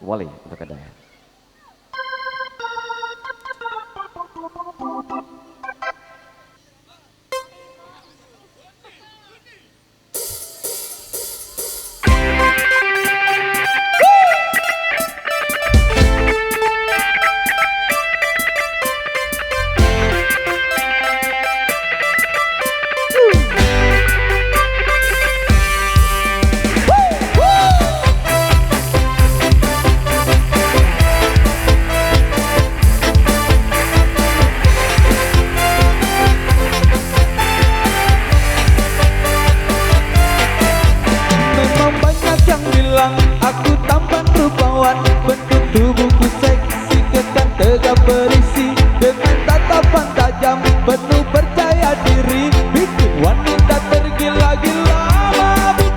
Wali untuk Anda. Aku tampan rupawan, bentuk tubuhku seksi, kekar tegap berisi, dengan tatapan tajam, penuh percaya diri, bikin wanita tergila-gila. Mabuk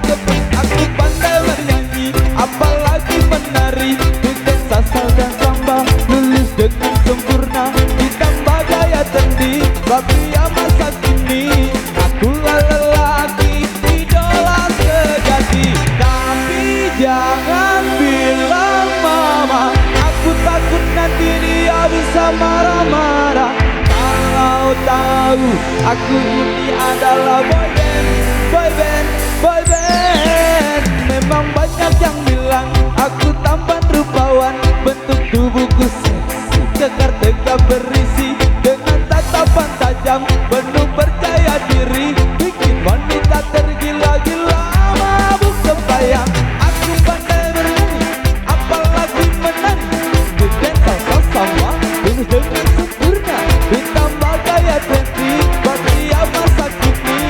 aku pandai bernyanyi, apalagi menari, dengan sasal dan samba, lulus dengan sempurna, ditambah gaya tendi, babia masa kini. Aku lelaki idola sejati, tapi jangan bilang mama, aku takut nanti dia bisa marah-marah. Kalau tahu aku ini adalah boy band, boy band, boy band. Memang banyak yang bilang aku tampan rupawan, bentuk tubuhku seksi, kekar tegap berisi, dengan tatapan tajam, penuh percaya diri, bikin wanita tergila-gila. Mabuk kebayang, aku pandai bernyanyi, apalagi menari, dengan salsa sama, penuh dengan sempurna, ditambah gaya trendy, bahagia masa kini.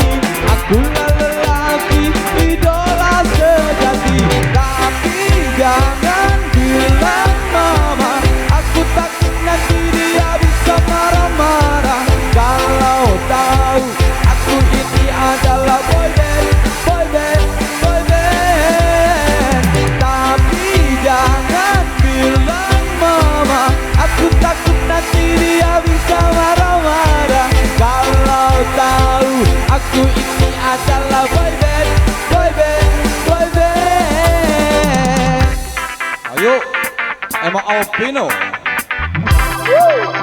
Aku lelaki idola sejati, tapi jangan bilang mama, aku takut nanti dia bisa marah-marah. Kalau tahu aku ini adalah boy band, boy band, boy band. Tapi jangan bilang mama, aku takut nanti dia bisa marah-marah. Kalau tahu aku ini adalah boy band, boy band, boy band. Ayo, emang Alpino.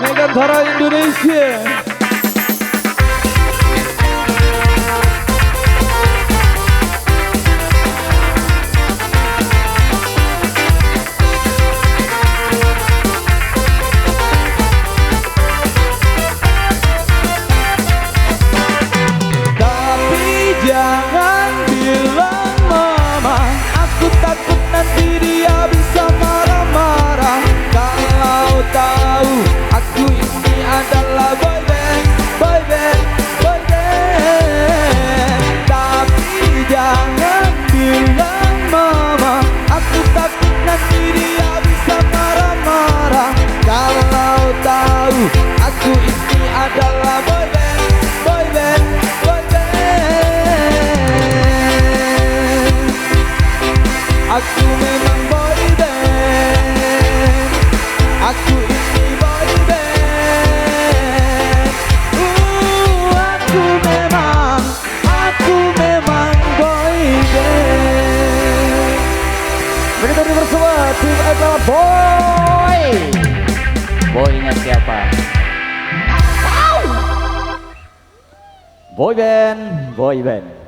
Megantara Indonesia. Tapi jangan bilang mama, aku takut nanti dia bisa marah-marah. Kalau tahu aku ini adalah boy band, boy band, boy band. Tapi jangan bilang mama, aku takut nanti dia bisa marah-marah. Kalau tahu aku ini adalah boy band, boy band, boy band. Aku memang boy band, aku ini boy band. Aku memang boy band. Begitu bersama tim adalah Boy. Boynya siapa? Boy band, boy band.